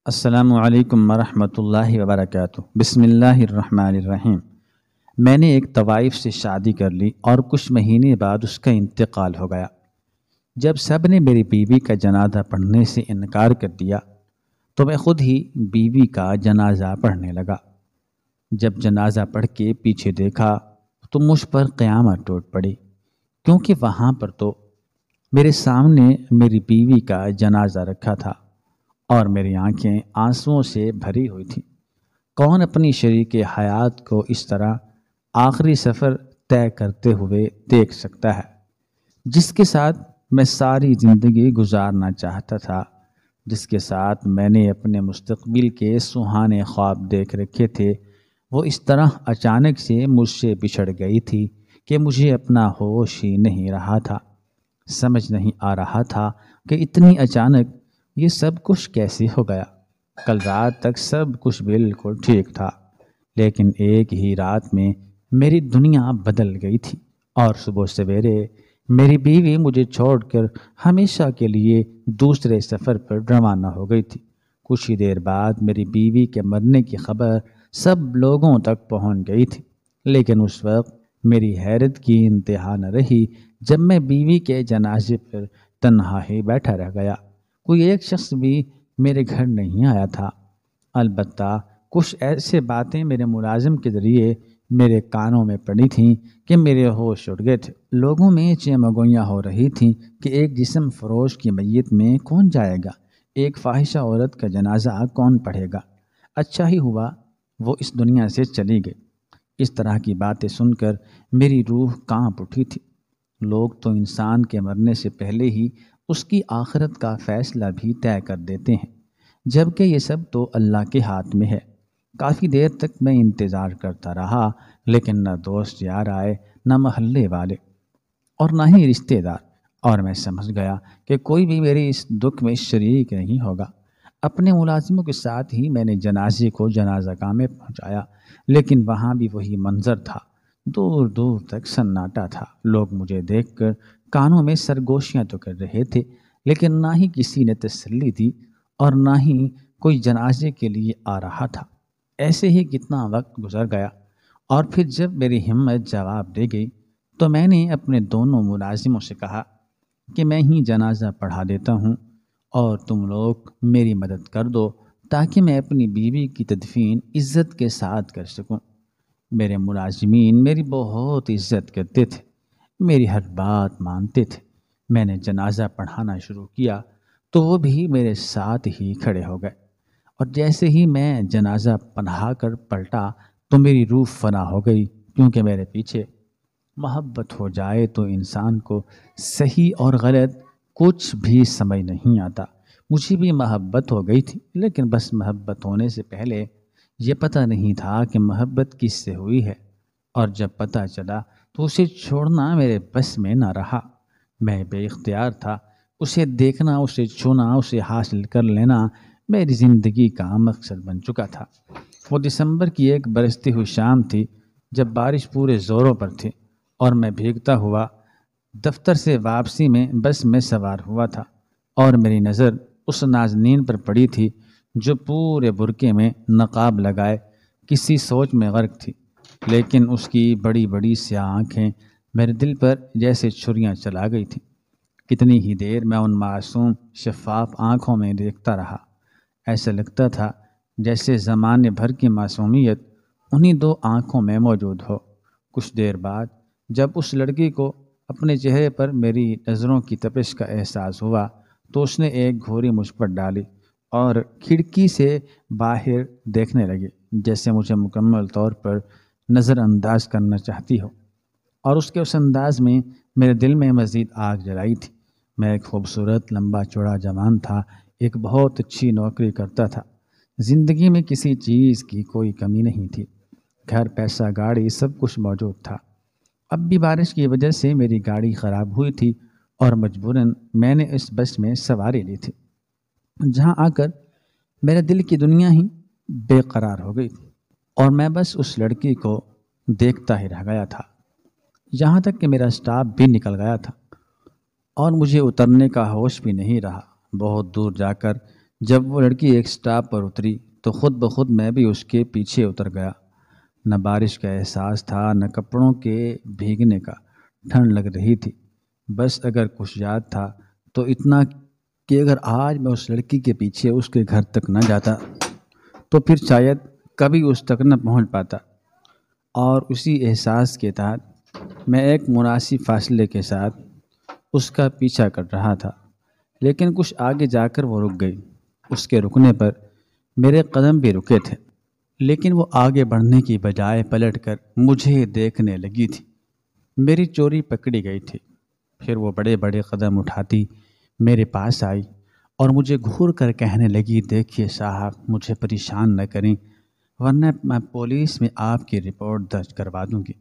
السلام علیکم ورحمۃ اللہ وبرکاتہ۔ بسم اللہ الرحمن الرحیم۔ میں نے ایک طوائف سے شادی کر لی اور کچھ مہینے بعد اس کا انتقال ہو گیا۔ جب سب نے میری بیوی کا جنازہ پڑھنے سے انکار کر دیا تو میں خود ہی بیوی کا جنازہ پڑھنے لگا۔ جب جنازہ پڑھ کے پیچھے دیکھا تو مجھ پر قیامت ٹوٹ پڑی، کیونکہ وہاں پر تو میرے سامنے میری بیوی کا جنازہ رکھا تھا اور میری آنکھیں آنسوؤں سے بھری ہوئی تھیں۔ کون اپنی شریک حیات کو اس طرح آخری سفر طے کرتے ہوئے دیکھ سکتا ہے، جس کے ساتھ میں ساری زندگی گزارنا چاہتا تھا، جس کے ساتھ میں نے اپنے مستقبل کے سہانے خواب دیکھ رکھے تھے، وہ اس طرح اچانک سے مجھ سے بچھڑ گئی تھی کہ مجھے اپنا ہوش ہی نہیں رہا تھا۔ سمجھ نہیں آ رہا تھا کہ اتنی اچانک یہ سب کچھ کیسے ہو گیا۔ کل رات تک سب کچھ بالکل ٹھیک تھا، لیکن ایک ہی رات میں میری دنیا بدل گئی تھی اور صبح سویرے میری بیوی مجھے چھوڑ کر ہمیشہ کے لیے دوسرے سفر پر روانہ ہو گئی تھی۔ کچھ ہی دیر بعد میری بیوی کے مرنے کی خبر سب لوگوں تک پہنچ گئی تھی، لیکن اس وقت میری حیرت کی انتہا نہ رہی جب میں بیوی کے جنازے پر تنہا ہی بیٹھا رہ گیا۔ کوئی ایک شخص بھی میرے گھر نہیں آیا تھا، البتہ کچھ ایسے باتیں میرے ملازم کے ذریعے میرے کانوں میں پڑی تھیں کہ میرے ہوش اڑ گئے تھے۔ لوگوں میں چیمگوئیاں ہو رہی تھیں کہ ایک جسم فروش کی میت میں کون جائے گا، ایک فاحشہ عورت کا جنازہ کون پڑھے گا، اچھا ہی ہوا وہ اس دنیا سے چلی گئی۔ اس طرح کی باتیں سن کر میری روح کانپ اٹھی تھی۔ لوگ تو انسان کے مرنے سے پہلے ہی اس کی آخرت کا فیصلہ بھی طے کر دیتے ہیں، جبکہ یہ سب تو اللہ کے ہاتھ میں ہے۔ کافی دیر تک میں انتظار کرتا رہا، لیکن نہ دوست یار آئے، نہ محلے والے اور نہ ہی رشتہ دار، اور میں سمجھ گیا کہ کوئی بھی میری اس دکھ میں شریک نہیں ہوگا۔ اپنے ملازموں کے ساتھ ہی میں نے جنازے کو جنازہ گاہ میں پہنچایا، لیکن وہاں بھی وہی منظر تھا، دور دور تک سناٹا تھا۔ لوگ مجھے دیکھ کر کانوں میں سرگوشیاں تو کر رہے تھے، لیکن نہ ہی کسی نے تسلی دی اور نہ ہی کوئی جنازے کے لیے آ رہا تھا۔ ایسے ہی کتنا وقت گزر گیا، اور پھر جب میری ہمت جواب دے گئی تو میں نے اپنے دونوں ملازموں سے کہا کہ میں ہی جنازہ پڑھا دیتا ہوں اور تم لوگ میری مدد کر دو تاکہ میں اپنی بیوی کی تدفین عزت کے ساتھ کر سکوں۔ میرے ملازمین میری بہت عزت کرتے تھے، میری ہر بات مانتے تھے۔ میں نے جنازہ پڑھانا شروع کیا تو وہ بھی میرے ساتھ ہی کھڑے ہو گئے، اور جیسے ہی میں جنازہ پڑھا کر پلٹا تو میری روح فنا ہو گئی، کیونکہ میرے پیچھے محبت ہو جائے تو انسان کو صحیح اور غلط کچھ بھی سمجھ نہیں آتا۔ مجھے بھی محبت ہو گئی تھی، لیکن بس محبت ہونے سے پہلے یہ پتہ نہیں تھا کہ محبت کس سے ہوئی ہے، اور جب پتہ چلا تو اسے چھوڑنا میرے بس میں نہ رہا۔ میں بے اختیار تھا، اسے دیکھنا، اسے چھونا، اسے حاصل کر لینا میری زندگی کا مقصد بن چکا تھا۔ وہ دسمبر کی ایک برستی ہوئی شام تھی جب بارش پورے زوروں پر تھی، اور میں بھیگتا ہوا دفتر سے واپسی میں بس میں سوار ہوا تھا، اور میری نظر اس نازنین پر پڑی تھی جو پورے برقعے میں نقاب لگائے کسی سوچ میں غرق تھی، لیکن اس کی بڑی بڑی سیاہ آنکھیں میرے دل پر جیسے چھریاں چلا گئی تھیں۔ کتنی ہی دیر میں ان معصوم شفاف آنکھوں میں دیکھتا رہا، ایسا لگتا تھا جیسے زمانے بھر کی معصومیت انہی دو آنکھوں میں موجود ہو۔ کچھ دیر بعد جب اس لڑکی کو اپنے چہرے پر میری نظروں کی تپش کا احساس ہوا تو اس نے ایک گھوری مجھ پر ڈالی اور کھڑکی سے باہر دیکھنے لگی، جیسے مجھے مکمل طور پر نظر انداز کرنا چاہتی ہو، اور اس کے اس انداز میں میرے دل میں مزید آگ جلائی تھی۔ میں ایک خوبصورت لمبا چوڑا جوان تھا، ایک بہت اچھی نوکری کرتا تھا، زندگی میں کسی چیز کی کوئی کمی نہیں تھی، گھر، پیسہ، گاڑی، سب کچھ موجود تھا۔ اب بھی بارش کی وجہ سے میری گاڑی خراب ہوئی تھی اور مجبوراً میں نے اس بس میں سواری لی تھی، جہاں آ کر میرے دل کی دنیا ہی بے قرار ہو گئی تھی، اور میں بس اس لڑکی کو دیکھتا ہی رہ گیا تھا، یہاں تک کہ میرا سٹاپ بھی نکل گیا تھا اور مجھے اترنے کا ہوش بھی نہیں رہا۔ بہت دور جا کر جب وہ لڑکی ایک سٹاپ پر اتری تو خود بخود میں بھی اس کے پیچھے اتر گیا۔ نہ بارش کا احساس تھا، نہ کپڑوں کے بھیگنے کا، ٹھنڈ لگ رہی تھی۔ بس اگر کچھ یاد تھا تو اتنا کہ اگر آج میں اس لڑکی کے پیچھے اس کے گھر تک نہ جاتا تو پھر شاید کبھی اس تک نہ پہنچ پاتا، اور اسی احساس کے تحت میں ایک مناسب فاصلے کے ساتھ اس کا پیچھا کر رہا تھا۔ لیکن کچھ آگے جا کر وہ رک گئی۔ اس کے رکنے پر میرے قدم بھی رکے تھے، لیکن وہ آگے بڑھنے کی بجائے پلٹ کر مجھے دیکھنے لگی تھی۔ میری چوری پکڑی گئی تھی۔ پھر وہ بڑے بڑے قدم اٹھاتی میرے پاس آئی اور مجھے گھور کر کہنے لگی، دیکھیے صاحب، مجھے پریشان نہ کریں ورنہ میں پولیس میں آپ کی رپورٹ درج کروا دوں گی۔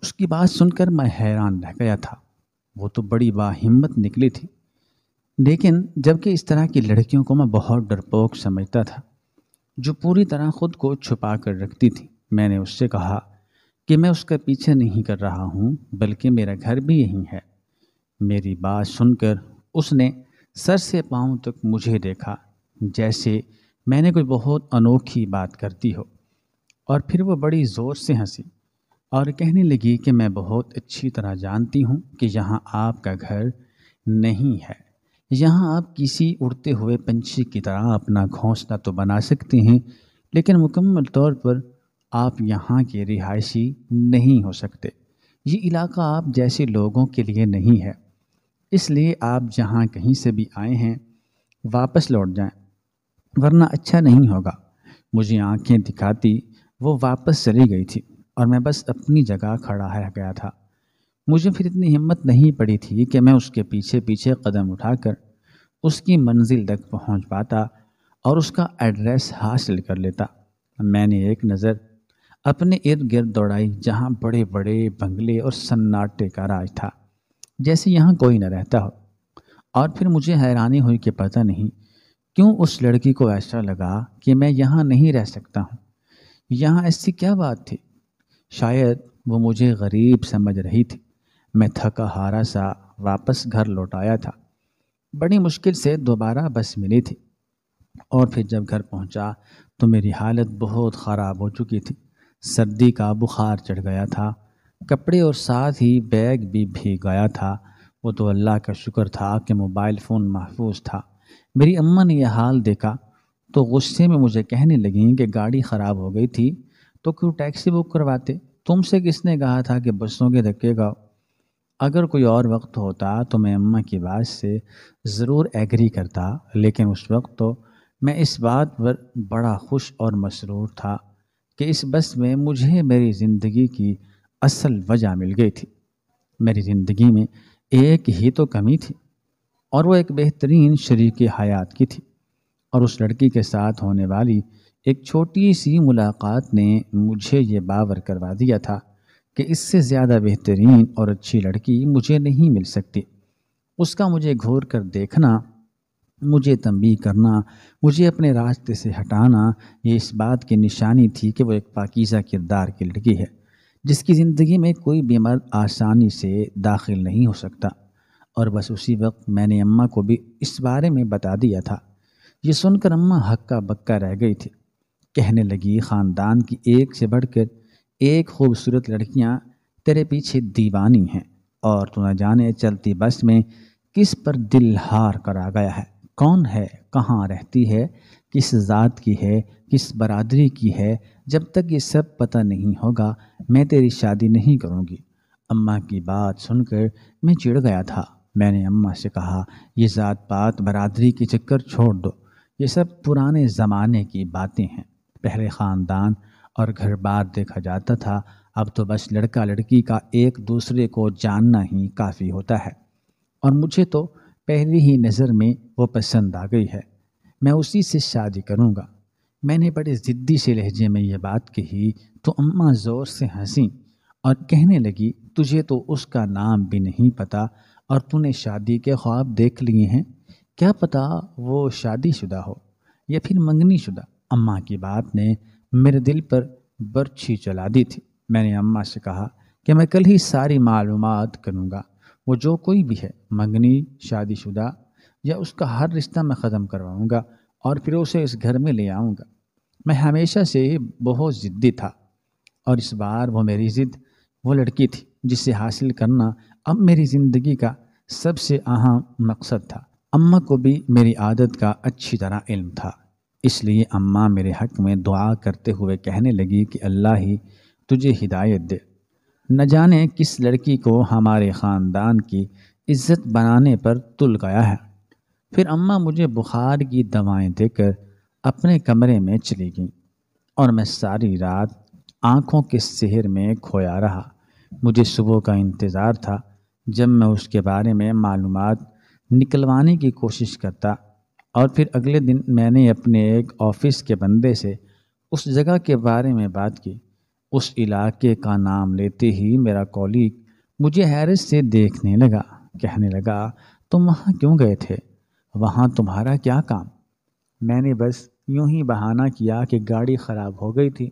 اس کی بات سن کر میں حیران رہ گیا تھا۔ وہ تو بڑی باہمت نکلی تھی، لیکن جبکہ اس طرح کی لڑکیوں کو میں بہت ڈرپوک سمجھتا تھا، جو پوری طرح خود کو چھپا کر رکھتی تھی۔ میں نے اس سے کہا کہ میں اس کا پیچھے نہیں کر رہا ہوں، بلکہ میرا گھر بھی یہیں ہے۔ میری بات سن کر اس نے سر سے پاؤں تک مجھے دیکھا، جیسے میں نے کوئی بہت انوکھی بات کرتی ہو، اور پھر وہ بڑی زور سے ہنسی اور کہنے لگی کہ میں بہت اچھی طرح جانتی ہوں کہ یہاں آپ کا گھر نہیں ہے۔ یہاں آپ کسی اڑتے ہوئے پنچھی کی طرح اپنا گھونسلہ تو بنا سکتے ہیں، لیکن مکمل طور پر آپ یہاں کے رہائشی نہیں ہو سکتے۔ یہ علاقہ آپ جیسے لوگوں کے لیے نہیں ہے، اس لیے آپ جہاں کہیں سے بھی آئے ہیں واپس لوٹ جائیں، ورنہ اچھا نہیں ہوگا۔ مجھے آنکھیں دکھاتی وہ واپس چلی گئی تھی اور میں بس اپنی جگہ کھڑا رہ گیا تھا۔ مجھے پھر اتنی ہمت نہیں پڑی تھی کہ میں اس کے پیچھے پیچھے قدم اٹھا کر اس کی منزل تک پہنچ پاتا اور اس کا ایڈریس حاصل کر لیتا۔ میں نے ایک نظر اپنے ارد گرد دوڑائی، جہاں بڑے بڑے بنگلے اور سناٹے کا راج تھا، جیسے یہاں کوئی نہ رہتا ہو۔ اور پھر مجھے حیرانی ہوئی کہ پتہ نہیں کیوں اس لڑکی کو ایسا لگا کہ میں یہاں نہیں رہ سکتا ہوں۔ یہاں ایسی کیا بات تھی؟ شاید وہ مجھے غریب سمجھ رہی تھی۔ میں تھکا ہارا سا واپس گھر لوٹ آیا تھا۔ بڑی مشکل سے دوبارہ بس ملی تھی، اور پھر جب گھر پہنچا تو میری حالت بہت خراب ہو چکی تھی۔ سردی کا بخار چڑھ گیا تھا، کپڑے اور ساتھ ہی بیگ بھی بھیگ گیا تھا۔ وہ تو اللہ کا شکر تھا کہ موبائل فون محفوظ تھا۔ میری اماں نے یہ حال دیکھا تو غصے میں مجھے کہنے لگیں کہ گاڑی خراب ہو گئی تھی تو کیوں ٹیکسی بک کرواتے؟ تم سے کس نے کہا تھا کہ بسوں کے دھکے گاؤ؟ اگر کوئی اور وقت ہوتا تو میں اماں کی بات سے ضرور ایگری کرتا، لیکن اس وقت تو میں اس بات پر بڑا خوش اور مسرور تھا کہ اس بس میں مجھے میری زندگی کی اصل وجہ مل گئی تھی۔ میری زندگی میں ایک ہی تو کمی تھی، اور وہ ایک بہترین شریک حیات کی تھی، اور اس لڑکی کے ساتھ ہونے والی ایک چھوٹی سی ملاقات نے مجھے یہ باور کروا دیا تھا کہ اس سے زیادہ بہترین اور اچھی لڑکی مجھے نہیں مل سکتی۔ اس کا مجھے گھور کر دیکھنا، مجھے تنبیہ کرنا، مجھے اپنے راستے سے ہٹانا، یہ اس بات کی نشانی تھی کہ وہ ایک پاکیزہ کردار کی لڑکی ہے، جس کی زندگی میں کوئی بھی مرد آسانی سے داخل نہیں ہو سکتا۔ اور بس اسی وقت میں نے اماں کو بھی اس بارے میں بتا دیا تھا۔ یہ سن کر اماں ہکا بکا رہ گئی تھی۔ کہنے لگی، خاندان کی ایک سے بڑھ کر ایک خوبصورت لڑکیاں تیرے پیچھے دیوانی ہیں، اور تو نہ جانے چلتی بس میں کس پر دل ہار کر آ گیا ہے، کون ہے، کہاں رہتی ہے، کس ذات کی ہے، کس برادری کی ہے۔ جب تک یہ سب پتہ نہیں ہوگا میں تیری شادی نہیں کروں گی۔ اماں کی بات سن کر میں چڑ گیا تھا۔ میں نے اماں سے کہا، یہ ذات پات برادری کے چکر چھوڑ دو، یہ سب پرانے زمانے کی باتیں ہیں۔ پہلے خاندان اور گھر بار دیکھا جاتا تھا، اب تو بس لڑکا لڑکی کا ایک دوسرے کو جاننا ہی کافی ہوتا ہے، اور مجھے تو پہلی ہی نظر میں وہ پسند آ گئی ہے۔ میں اسی سے شادی کروں گا۔ میں نے بڑے ضدی سے لہجے میں یہ بات کہی تو اماں زور سے ہنسیں اور کہنے لگی، تجھے تو اس کا نام بھی نہیں پتہ اور تو نے شادی کے خواب دیکھ لیے ہیں؟ کیا پتہ وہ شادی شدہ ہو یا پھر منگنی شدہ۔ اماں کی بات نے میرے دل پر برچھی چلا دی تھی۔ میں نے اماں سے کہا کہ میں کل ہی ساری معلومات کروں گا، وہ جو کوئی بھی ہے، منگنی، شادی شدہ، یا اس کا ہر رشتہ میں ختم کرواؤں گا، اور پھر اسے اس گھر میں لے آؤں گا۔ میں ہمیشہ سے ہی بہت ضدی تھا، اور اس بار وہ میری ضد وہ لڑکی تھی جسے حاصل کرنا اب میری زندگی کا سب سے اہم مقصد تھا۔ اماں کو بھی میری عادت کا اچھی طرح علم تھا، اس لیے اماں میرے حق میں دعا کرتے ہوئے کہنے لگی کہ اللہ ہی تجھے ہدایت دے، نہ جانے کس لڑکی کو ہمارے خاندان کی عزت بنانے پر تل گیا ہے۔ پھر اماں مجھے بخار کی دوائیں دے کر اپنے کمرے میں چلی گئیں، اور میں ساری رات آنکھوں کے سحر میں کھویا رہا۔ مجھے صبح کا انتظار تھا جب میں اس کے بارے میں معلومات نکلوانے کی کوشش کرتا، اور پھر اگلے دن میں نے اپنے ایک آفس کے بندے سے اس جگہ کے بارے میں بات کی۔ اس علاقے کا نام لیتے ہی میرا کولیگ مجھے حیرت سے دیکھنے لگا، کہنے لگا تم وہاں کیوں گئے تھے؟ وہاں تمہارا کیا کام؟ میں نے بس یوں ہی بہانہ کیا کہ گاڑی خراب ہو گئی تھی،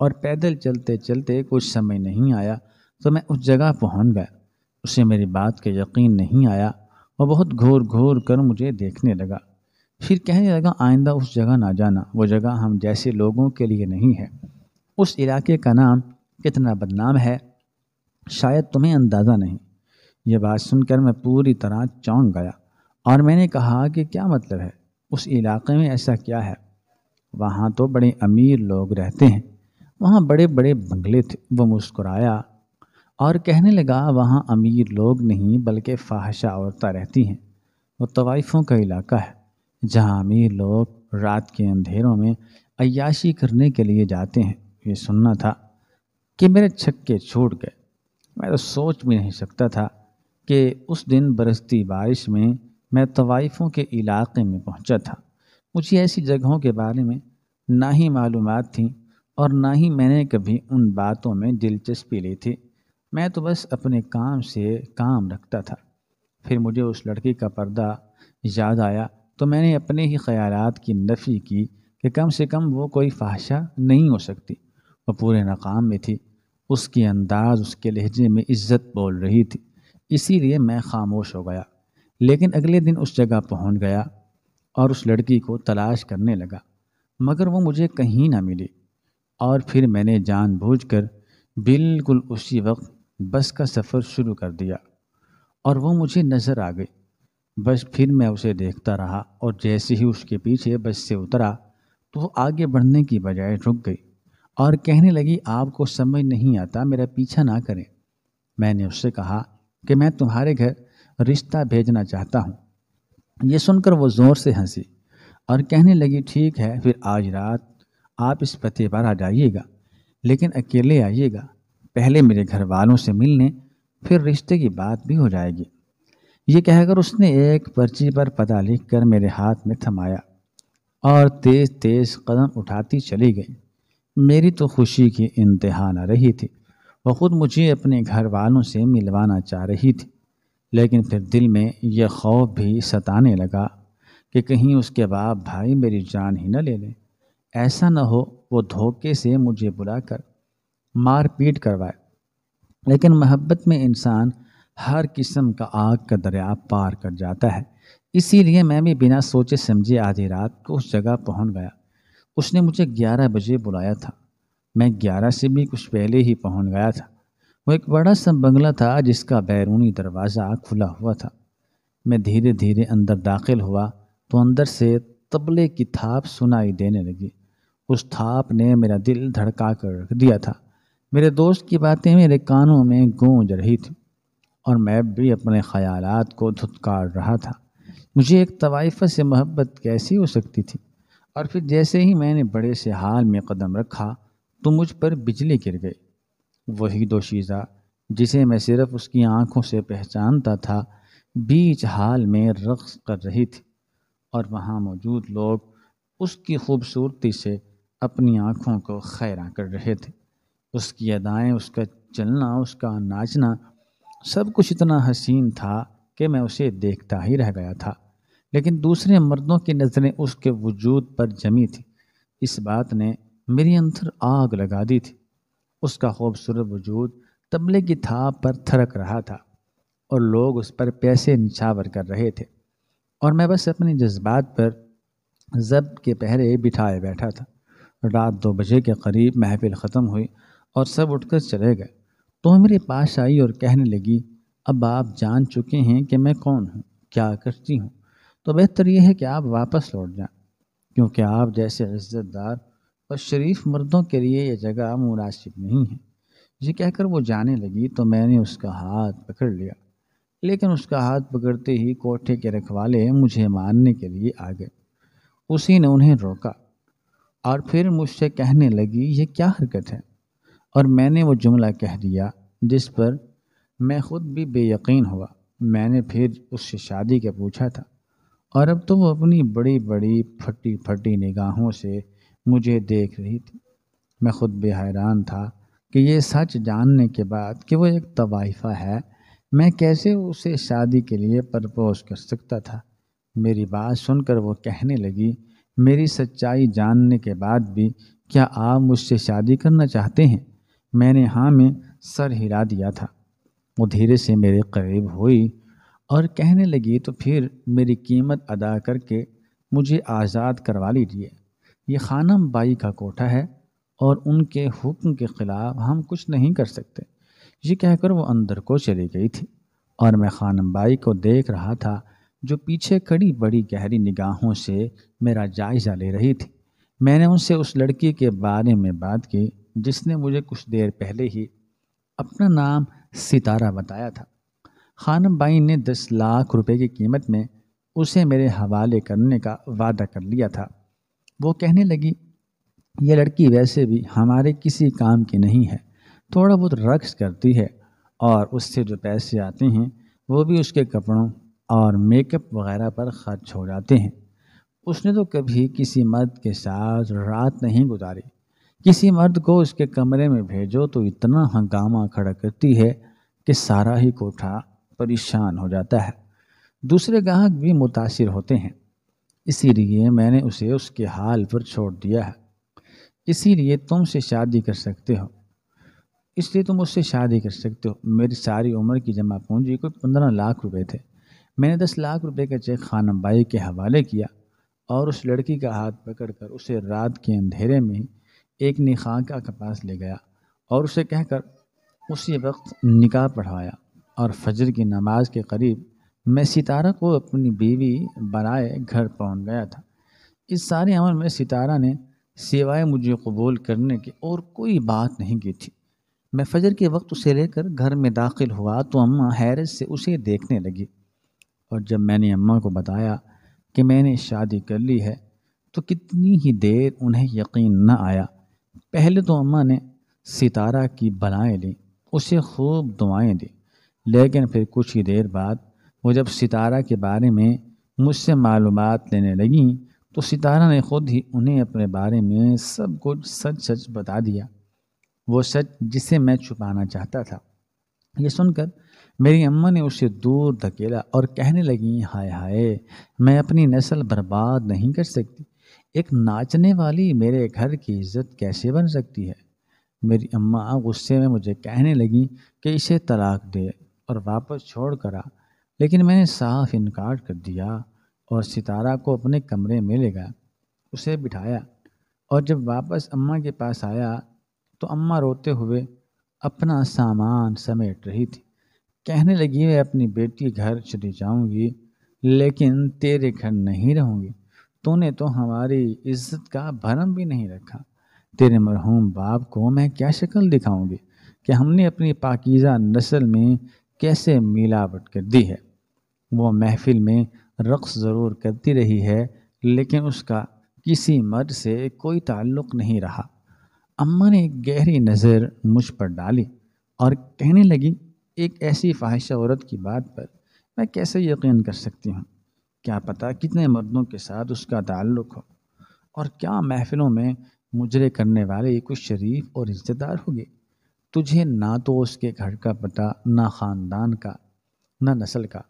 اور پیدل چلتے چلتے کچھ سمجھ نہیں آیا تو میں اس جگہ پہنچ گیا۔ اسے میری بات کا یقین نہیں آیا، وہ بہت گھور گھور کر مجھے دیکھنے لگا، پھر کہنے لگا آئندہ اس جگہ نہ جانا، وہ جگہ ہم جیسے لوگوں کے لیے نہیں ہے۔ اس علاقے کا نام کتنا بدنام ہے شاید تمہیں اندازہ نہیں۔ یہ بات سن کر میں پوری طرح چونک گیا، اور میں نے کہا کہ کیا مطلب ہے؟ اس علاقے میں ایسا کیا ہے؟ وہاں تو بڑے امیر لوگ رہتے ہیں، وہاں بڑے بڑے بنگلے تھے۔ وہ مسکرایا اور کہنے لگا وہاں امیر لوگ نہیں بلکہ فاحشہ عورتیں رہتی ہیں۔ وہ طوائفوں کا علاقہ ہے جہاں امیر لوگ رات کے اندھیروں میں عیاشی کرنے کے لیے جاتے ہیں۔ یہ سننا تھا کہ میرے چھکے چھوٹ گئے۔ میں تو سوچ بھی نہیں سکتا تھا کہ اس دن برستی بارش میں طوائفوں کے علاقے میں پہنچا تھا۔ مجھے ایسی جگہوں کے بارے میں نہ ہی معلومات تھیں، اور نہ ہی میں نے کبھی ان باتوں میں دلچسپی لی تھی۔ میں تو بس اپنے کام سے کام رکھتا تھا۔ پھر مجھے اس لڑکی کا پردہ یاد آیا تو میں نے اپنے ہی خیالات کی نفی کی کہ کم سے کم وہ کوئی فحشہ نہیں ہو سکتی۔ وہ پورے مقام میں تھی، اس کی انداز، اس کے لہجے میں عزت بول رہی تھی، اسی لیے میں خاموش ہو گیا۔ لیکن اگلے دن اس جگہ پہنچ گیا اور اس لڑکی کو تلاش کرنے لگا، مگر وہ مجھے کہیں نہ ملی۔ اور پھر میں نے جان بوجھ کر بالکل اسی وقت بس کا سفر شروع کر دیا، اور وہ مجھے نظر آ گئی۔ بس پھر میں اسے دیکھتا رہا، اور جیسے ہی اس کے پیچھے بس سے اترا تو وہ آگے بڑھنے کی بجائے رک گئی اور کہنے لگی آپ کو سمجھ نہیں آتا، میرا پیچھا نہ کریں۔ میں نے اس سے کہا کہ میں تمہارے گھر رشتہ بھیجنا چاہتا ہوں۔ یہ سن کر وہ زور سے ہنسی اور کہنے لگی ٹھیک ہے، پھر آج رات آپ اس پتے پر آ جائیے گا، لیکن اکیلے آئیے گا۔ پہلے میرے گھر والوں سے ملنے، پھر رشتے کی بات بھی ہو جائے گی۔ یہ کہہ کر اس نے ایک پرچی پر پتہ لکھ کر میرے ہاتھ میں تھمایا اور تیز تیز قدم اٹھاتی چلی گئی۔ میری تو خوشی کی انتہا نہ رہی تھی۔ وہ خود مجھے اپنے گھر والوں سے ملوانا چاہ رہی تھی، لیکن پھر دل میں یہ خوف بھی ستانے لگا کہ کہیں اس کے باپ بھائی میری جان ہی نہ لے لیں۔ ایسا نہ ہو وہ دھوکے سے مجھے بلا کر مار پیٹ کروائے۔ لیکن محبت میں انسان ہر قسم کا آگ کا دریا پار کر جاتا ہے، اسی لیے میں بھی بنا سوچے سمجھے آدھی رات کو اس جگہ پہنچ گیا۔ اس نے مجھے 11 بجے بلایا تھا، میں 11 سے بھی کچھ پہلے ہی پہنچ گیا تھا۔ وہ ایک بڑا سا بنگلہ تھا جس کا بیرونی دروازہ کھلا ہوا تھا۔ میں دھیرے دھیرے اندر داخل ہوا تو اندر سے طبلے کی تھاپ سنائی دینے لگی۔ اس تھاپ نے میرا دل دھڑکا کر رکھ دیا تھا۔ میرے دوست کی باتیں میرے کانوں میں گونج رہی تھی، اور میں بھی اپنے خیالات کو دھتکار رہا تھا۔ مجھے ایک طوائفہ سے محبت کیسی ہو سکتی تھی؟ اور پھر جیسے ہی میں نے بڑے سے حال میں قدم رکھا تو مجھ پر بجلی گر گئی۔ وہی دوشیزہ جسے میں صرف اس کی آنکھوں سے پہچانتا تھا، بیچ حال میں رقص کر رہی تھی، اور وہاں موجود لوگ اس کی خوبصورتی سے اپنی آنکھوں کو خیراں کر رہے تھے۔ اس کی ادائیں، اس کا چلنا، اس کا ناچنا، سب کچھ اتنا حسین تھا کہ میں اسے دیکھتا ہی رہ گیا تھا۔ لیکن دوسرے مردوں کی نظریں اس کے وجود پر جمی تھی۔ اس بات نے میری اندر آگ لگا دی تھی۔ اس کا خوبصورت وجود طبلے کی تھاپ پر تھرک رہا تھا، اور لوگ اس پر پیسے نچھاور کر رہے تھے، اور میں بس اپنے جذبات پر ضبط کے پہرے بٹھائے بیٹھا تھا۔ رات 2 بجے کے قریب محفل ختم ہوئی اور سب اٹھ کر چلے گئے تو وہ میرے پاس آئی اور کہنے لگی، اب آپ جان چکے ہیں کہ میں کون ہوں، کیا کرتی ہوں، تو بہتر یہ ہے کہ آپ واپس لوٹ جائیں، کیونکہ آپ جیسے عزت دار اور شریف مردوں کے لیے یہ جگہ مناسب نہیں ہے۔ یہ کہہ کر وہ جانے لگی تو میں نے اس کا ہاتھ پکڑ لیا، لیکن اس کا ہاتھ پکڑتے ہی کوٹھے کے رکھوالے مجھے مارنے کے لیے آ گئے۔ اسی نے انہیں روکا اور پھر مجھ سے کہنے لگی، یہ کیا حرکت ہے؟ اور میں نے وہ جملہ کہہ دیا جس پر میں خود بھی بے یقین ہوا۔ میں نے پھر اس سے شادی کا پوچھا تھا، اور اب تو وہ اپنی بڑی بڑی پھٹی پھٹی نگاہوں سے مجھے دیکھ رہی تھی۔ میں خود بھی حیران تھا کہ یہ سچ جاننے کے بعد کہ وہ ایک طوائفہ ہے، میں کیسے اسے شادی کے لیے پرپوز کر سکتا تھا۔ میری بات سن کر وہ کہنے لگی، میری سچائی جاننے کے بعد بھی کیا آپ مجھ سے شادی کرنا چاہتے ہیں؟ میں نے ہاں میں سر ہلا دیا تھا۔ وہ دھیرے سے میرے قریب ہوئی اور کہنے لگی، تو پھر میری قیمت ادا کر کے مجھے آزاد کروا لیجیے۔ یہ خانم بائی کا کوٹھہ ہے اور ان کے حکم کے خلاف ہم کچھ نہیں کر سکتے۔ یہ کہہ کر وہ اندر کو چلی گئی تھی اور میں خانم بائی کو دیکھ رہا تھا جو پیچھے کھڑی بڑی گہری نگاہوں سے میرا جائزہ لے رہی تھی۔ میں نے ان سے اس لڑکی کے بارے میں بات کی جس نے مجھے کچھ دیر پہلے ہی اپنا نام ستارہ بتایا تھا۔ خانم بائی نے 10 لاکھ روپے کی قیمت میں اسے میرے حوالے کرنے کا وعدہ کر لیا تھا۔ وہ کہنے لگی، یہ لڑکی ویسے بھی ہمارے کسی کام کی نہیں ہے، تھوڑا بہت رقص کرتی ہے اور اس سے جو پیسے آتے ہیں وہ بھی اس کے کپڑوں اور میک اپ وغیرہ پر خرچ ہو جاتے ہیں۔ اس نے تو کبھی کسی مرد کے ساتھ رات نہیں گزاری۔ کسی مرد کو اس کے کمرے میں بھیجو تو اتنا ہنگامہ کھڑا کرتی ہے کہ سارا ہی کوٹھا پریشان ہو جاتا ہے۔ دوسرے گاہک بھی متاثر ہوتے ہیں، اسی لیے میں نے اسے اس کے حال پر چھوڑ دیا ہے۔ اسی لیے تم سے شادی کر سکتے ہو اس لیے تم اس سے شادی کر سکتے ہو۔ میری ساری عمر کی جمع پونجی کوئی 15 لاکھ روپے تھے۔ میں نے 10 لاکھ روپے کا چیک خانم بائی کے حوالے کیا اور اس لڑکی کا ہاتھ پکڑ کر اسے رات کے اندھیرے میں ایک نخاکہ کے پاس لے گیا اور اسے کہہ کر اسی وقت نکاح پڑھوایا، اور فجر کی نماز کے قریب میں ستارہ کو اپنی بیوی بنائے گھر پہنچ گیا تھا۔ اس سارے عمل میں ستارہ نے سوائے مجھے قبول کرنے کی اور کوئی بات نہیں کی تھی۔ میں فجر کے وقت اسے لے کر گھر میں داخل ہوا تو اماں حیرت سے اسے دیکھنے لگی، اور جب میں نے اماں کو بتایا کہ میں نے شادی کر لی ہے تو کتنی ہی دیر انہیں یقین نہ آیا۔ پہلے تو اماں نے ستارہ کی بلائیں لیں، اسے خوب دعائیں دیں، لیکن پھر کچھ ہی دیر بعد وہ جب ستارہ کے بارے میں مجھ سے معلومات لینے لگیں تو ستارہ نے خود ہی انہیں اپنے بارے میں سب کچھ سچ سچ بتا دیا، وہ سچ جسے میں چھپانا چاہتا تھا۔ یہ سن کر میری اماں نے اسے دور دھکیلا اور کہنے لگیں، ہائے ہائے، میں اپنی نسل برباد نہیں کر سکتی، ایک ناچنے والی میرے گھر کی عزت کیسے بن سکتی ہے؟ میری اماں غصے میں مجھے کہنے لگیں کہ اسے طلاق دے اور واپس چھوڑ کر آ، لیکن میں نے صاف انکار کر دیا اور ستارہ کو اپنے کمرے میں لے گیا، اسے بٹھایا، اور جب واپس اماں کے پاس آیا تو اماں روتے ہوئے اپنا سامان سمیٹ رہی تھی۔ کہنے لگی، میں اپنی بیٹی گھر چلی جاؤں گی لیکن تیرے گھر نہیں رہوں گی، تو نے تو ہماری عزت کا بھرم بھی نہیں رکھا۔ تیرے مرحوم باپ کو میں کیا شکل دکھاؤں گی کہ ہم نے اپنی پاکیزہ نسل میں کیسے ملاوٹ کر دی ہے۔ وہ محفل میں رقص ضرور کرتی رہی ہے لیکن اس کا کسی مرد سے کوئی تعلق نہیں رہا۔ اماں نے ایک گہری نظر مجھ پر ڈالی اور کہنے لگی، ایک ایسی فاحشہ عورت کی بات پر میں کیسے یقین کر سکتی ہوں؟ کیا پتہ کتنے مردوں کے ساتھ اس کا تعلق ہو، اور کیا محفلوں میں مجرے کرنے والے کچھ شریف اور عزت دار ہوگے۔ تجھے نہ تو اس کے گھر کا پتہ، نہ خاندان کا، نہ نسل کا،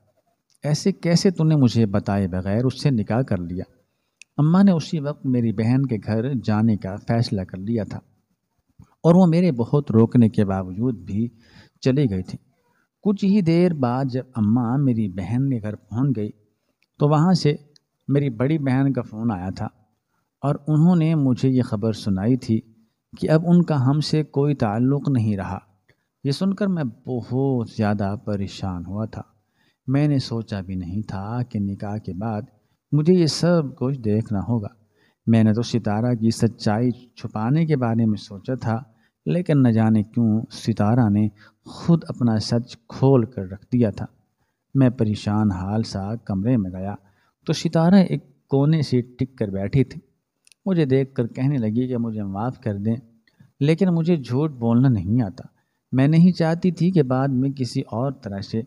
ایسے کیسے تو نے مجھے بتائے بغیر اس سے نکاح کر لیا؟ اماں نے اسی وقت میری بہن کے گھر جانے کا فیصلہ کر لیا تھا اور وہ میرے بہت روکنے کے باوجود بھی چلی گئی تھی۔ کچھ ہی دیر بعد جب اماں میری بہن کے گھر پہنچ گئی تو وہاں سے میری بڑی بہن کا فون آیا تھا اور انہوں نے مجھے یہ خبر سنائی تھی کہ اب ان کا ہم سے کوئی تعلق نہیں رہا۔ یہ سن کر میں بہت زیادہ پریشان ہوا تھا۔ میں نے سوچا بھی نہیں تھا کہ نکاح کے بعد مجھے یہ سب کچھ دیکھنا ہوگا۔ میں نے تو ستارہ کی سچائی چھپانے کے بارے میں سوچا تھا، لیکن نہ جانے کیوں ستارہ نے خود اپنا سچ کھول کر رکھ دیا تھا۔ میں پریشان حال سا کمرے میں گیا تو ستارہ ایک کونے سے ٹک کر بیٹھی تھی۔ مجھے دیکھ کر کہنے لگی کہ مجھے معاف کر دیں، لیکن مجھے جھوٹ بولنا نہیں آتا۔ میں نہیں چاہتی تھی کہ بعد میں کسی اور طرح سے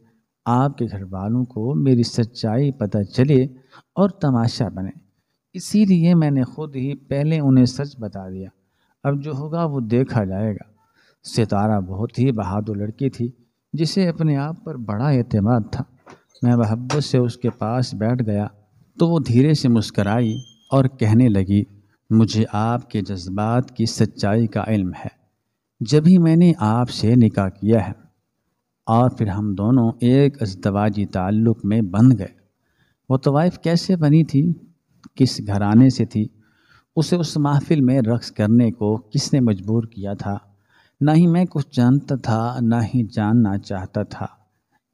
آپ کے گھر والوں کو میری سچائی پتہ چلے اور تماشا بنے، اسی لیے میں نے خود ہی پہلے انہیں سچ بتا دیا۔ اب جو ہوگا وہ دیکھا جائے گا۔ ستارہ بہت ہی بہادر لڑکی تھی جسے اپنے آپ پر بڑا اعتماد تھا۔ میں محبت سے اس کے پاس بیٹھ گیا تو وہ دھیرے سے مسکرائی اور کہنے لگی، مجھے آپ کے جذبات کی سچائی کا علم ہے، جبھی میں نے آپ سے نکاح کیا ہے اور پھر ہم دونوں ایک ازدواجی تعلق میں بندھ گئے۔ وہ طوائف کیسے بنی تھی، کس گھرانے سے تھی، اسے اس محفل میں رقص کرنے کو کس نے مجبور کیا تھا، نہ ہی میں کچھ جانتا تھا نہ ہی جاننا چاہتا تھا۔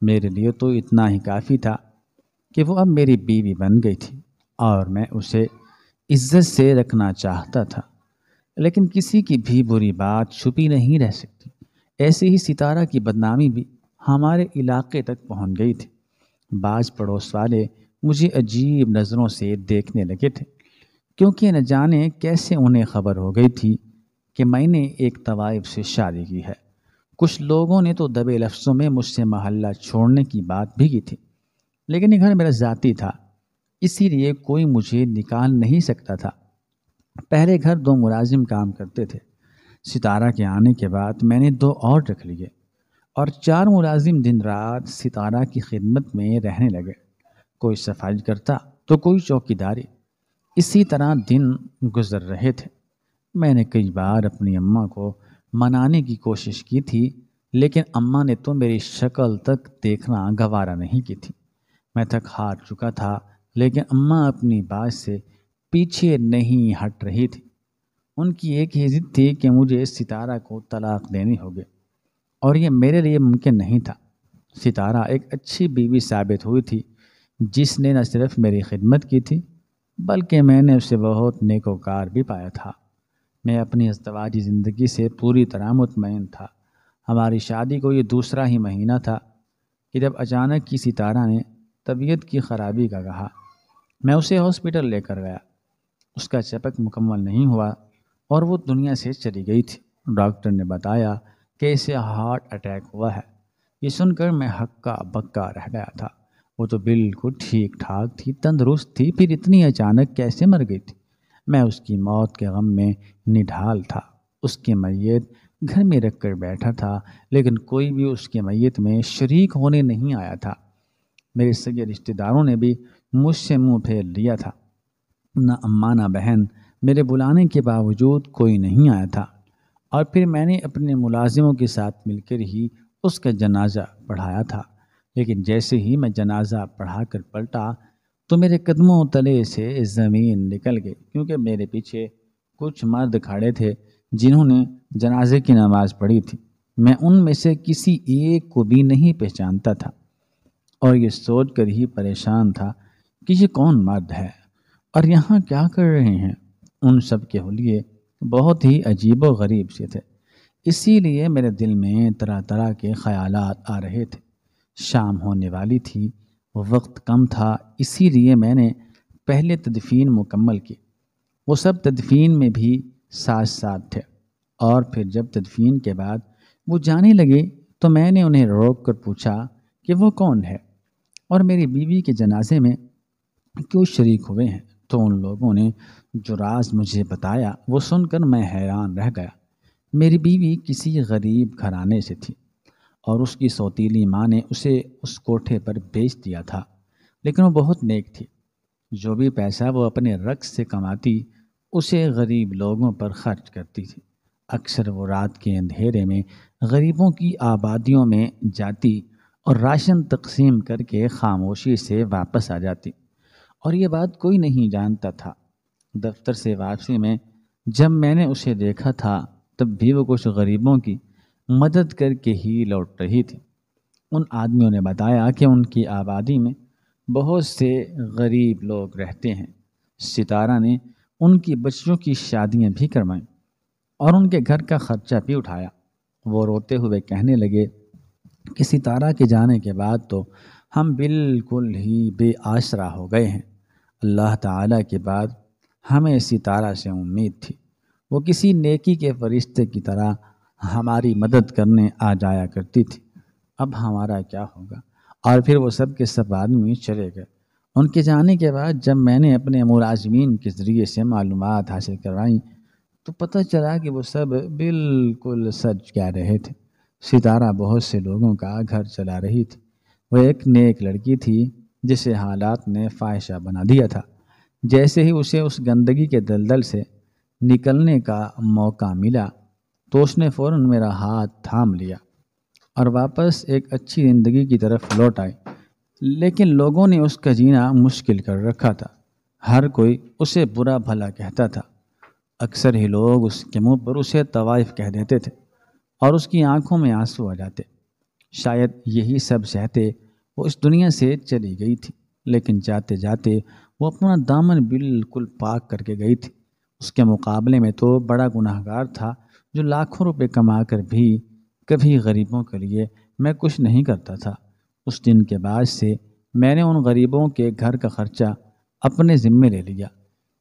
میرے لیے تو اتنا ہی کافی تھا کہ وہ اب میری بیوی بن گئی تھی اور میں اسے عزت سے رکھنا چاہتا تھا۔ لیکن کسی کی بھی بری بات چھپی نہیں رہ سکتی۔ ایسے ہی ستارہ کی بدنامی بھی ہمارے علاقے تک پہنچ گئی تھی۔ بعض پڑوس والے مجھے عجیب نظروں سے دیکھنے لگے تھے، کیونکہ نہ جانے کیسے انہیں خبر ہو گئی تھی کہ میں نے ایک طوائف سے شادی کی ہے۔ کچھ لوگوں نے تو دبے لفظوں میں مجھ سے محلہ چھوڑنے کی بات بھی کی تھی، لیکن یہ گھر میرا ذاتی تھا، اسی لیے کوئی مجھے نکال نہیں سکتا تھا۔ پہلے گھر 2 ملازم کام کرتے تھے۔ ستارہ کے آنے کے بعد میں نے 2 اور رکھ لیے اور 4 ملازم دن رات ستارہ کی خدمت میں رہنے لگے۔ کوئی صفائی کرتا تو کوئی چوکیداری۔ اسی طرح دن گزر رہے تھے۔ میں نے کئی بار اپنی اماں کو منانے کی کوشش کی تھی، لیکن اماں نے تو میری شکل تک دیکھنا گوارا نہیں کی تھی۔ میں تھک ہار چکا تھا، لیکن اماں اپنی بات سے پیچھے نہیں ہٹ رہی تھی۔ ان کی ایک ہی ضد تھی کہ مجھے ستارہ کو طلاق دینی ہوگی، اور یہ میرے لیے ممکن نہیں تھا۔ ستارہ ایک اچھی بیوی ثابت ہوئی تھی، جس نے نہ صرف میری خدمت کی تھی بلکہ میں نے اسے بہت نیکوکار بھی پایا تھا۔ میں اپنی ازدواجی زندگی سے پوری طرح مطمئن تھا۔ ہماری شادی کو یہ دوسرا ہی مہینہ تھا کہ جب اچانک کی ستارہ نے طبیعت کی خرابی کا کہا۔ میں اسے ہاسپٹل لے کر گیا۔ اس کا چیک مکمل نہیں ہوا اور وہ دنیا سے چلی گئی تھی۔ ڈاکٹر نے بتایا کہ اسے ہارٹ اٹیک ہوا ہے۔ یہ سن کر میں ہکا بکا رہ گیا تھا۔ وہ تو بالکل ٹھیک ٹھاک تھی، تندرست تھی، پھر اتنی اچانک کیسے مر گئی تھی؟ میں اس کی موت کے غم میں نڈھال تھا۔ اس کی میت گھر میں رکھ کر بیٹھا تھا، لیکن کوئی بھی اس کی میت میں شریک ہونے نہیں آیا تھا۔ میرے سگے رشتہ داروں نے بھی مجھ سے منہ پھیر لیا تھا۔ نہ اماں نہ بہن، میرے بلانے کے باوجود کوئی نہیں آیا تھا۔ اور پھر میں نے اپنے ملازموں کے ساتھ مل کر ہی اس کا جنازہ پڑھایا تھا، لیکن جیسے ہی میں جنازہ پڑھا کر پلٹا تو میرے قدموں تلے سے زمین نکل گئی، کیونکہ میرے پیچھے کچھ مرد کھڑے تھے جنہوں نے جنازے کی نماز پڑھی تھی۔ میں ان میں سے کسی ایک کو بھی نہیں پہچانتا تھا اور یہ سوچ کر ہی پریشان تھا کہ یہ کون مرد ہے اور یہاں کیا کر رہے ہیں۔ ان سب کے حلیے بہت ہی عجیب و غریب سے تھے، اسی لیے میرے دل میں طرح طرح کے خیالات آ رہے تھے۔ شام ہونے والی تھی، وقت کم تھا، اسی لیے میں نے پہلے تدفین مکمل کی۔ وہ سب تدفین میں بھی ساتھ ساتھ تھے، اور پھر جب تدفین کے بعد وہ جانے لگے تو میں نے انہیں روک کر پوچھا کہ وہ کون ہے اور میری بیوی کے جنازے میں کیوں شریک ہوئے ہیں۔ تو ان لوگوں نے جو راز مجھے بتایا وہ سن کر میں حیران رہ گیا۔ میری بیوی کسی غریب گھرانے سے تھی اور اس کی سوتیلی ماں نے اسے اس کوٹھے پر بیچ دیا تھا، لیکن وہ بہت نیک تھی۔ جو بھی پیسہ وہ اپنے رقص سے کماتی اسے غریب لوگوں پر خرچ کرتی تھی۔ اکثر وہ رات کے اندھیرے میں غریبوں کی آبادیوں میں جاتی اور راشن تقسیم کر کے خاموشی سے واپس آ جاتی۔ اور یہ بات کوئی نہیں جانتا تھا۔ دفتر سے واپسی میں جب میں نے اسے دیکھا تھا تب بھی وہ کچھ غریبوں کی مدد کر کے ہی لوٹ رہی تھی۔ ان آدمیوں نے بتایا کہ ان کی آبادی میں بہت سے غریب لوگ رہتے ہیں۔ ستارہ نے ان کی بچیوں کی شادیاں بھی کروائیں اور ان کے گھر کا خرچہ بھی اٹھایا۔ وہ روتے ہوئے کہنے لگے کہ ستارہ کے جانے کے بعد تو ہم بالکل ہی بے آسرا ہو گئے ہیں۔ اللہ تعالیٰ کے بعد ہمیں ستارہ سے امید تھی، وہ کسی نیکی کے فرشتے کی طرح ہماری مدد کرنے آ جایا کرتی تھی، اب ہمارا کیا ہوگا؟ اور پھر وہ سب کے سب آدمی چلے گئے۔ ان کے جانے کے بعد جب میں نے اپنے ملازمین کے ذریعے سے معلومات حاصل کروائیں تو پتہ چلا کہ وہ سب بالکل سچ کہہ رہے تھے۔ ستارہ بہت سے لوگوں کا گھر چلا رہی تھی۔ وہ ایک نیک لڑکی تھی جسے حالات نے فاحشہ بنا دیا تھا۔ جیسے ہی اسے اس گندگی کے دلدل سے نکلنے کا موقع ملا تو اس نے فوراً میرا ہاتھ تھام لیا اور واپس ایک اچھی زندگی کی طرف لوٹ آئی۔ لیکن لوگوں نے اس کا جینا مشکل کر رکھا تھا۔ ہر کوئی اسے برا بھلا کہتا تھا۔ اکثر ہی لوگ اس کے منہ پر اسے طوائف کہہ دیتے تھے اور اس کی آنکھوں میں آنسو آ جاتے۔ شاید یہی سب سہتے وہ اس دنیا سے چلی گئی تھی، لیکن جاتے جاتے وہ اپنا دامن بالکل پاک کر کے گئی تھی۔ اس کے مقابلے میں تو بڑا گناہگار تھا جو لاکھوں روپے کما کر بھی کبھی غریبوں کے لیے میں کچھ نہیں کرتا تھا۔ اس دن کے بعد سے میں نے ان غریبوں کے گھر کا خرچہ اپنے ذمے لے لیا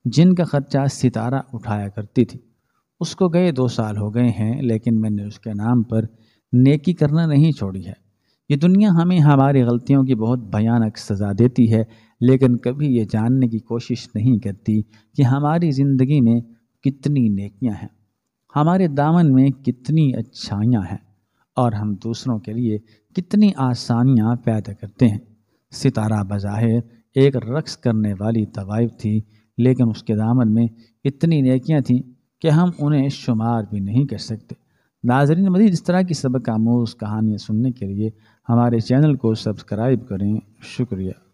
جن کا خرچہ ستارہ اٹھایا کرتی تھی۔ اس کو گئے 2 سال ہو گئے ہیں، لیکن میں نے اس کے نام پر نیکی کرنا نہیں چھوڑی ہے۔ یہ دنیا ہمیں ہماری غلطیوں کی بہت بھیانک سزا دیتی ہے، لیکن کبھی یہ جاننے کی کوشش نہیں کرتی کہ ہماری زندگی میں کتنی نیکیاں ہیں، ہمارے دامن میں کتنی اچھائیاں ہیں اور ہم دوسروں کے لیے کتنی آسانیاں پیدا کرتے ہیں۔ ستارہ بظاہر ایک رقص کرنے والی طوائف تھی، لیکن اس کے دامن میں اتنی نیکیاں تھیں کہ ہم انہیں شمار بھی نہیں کر سکتے۔ ناظرین، مزید اس طرح کی سبق آموز کہانیاں سننے کے لیے ہمارے چینل کو سبسکرائب کریں۔ شکریہ۔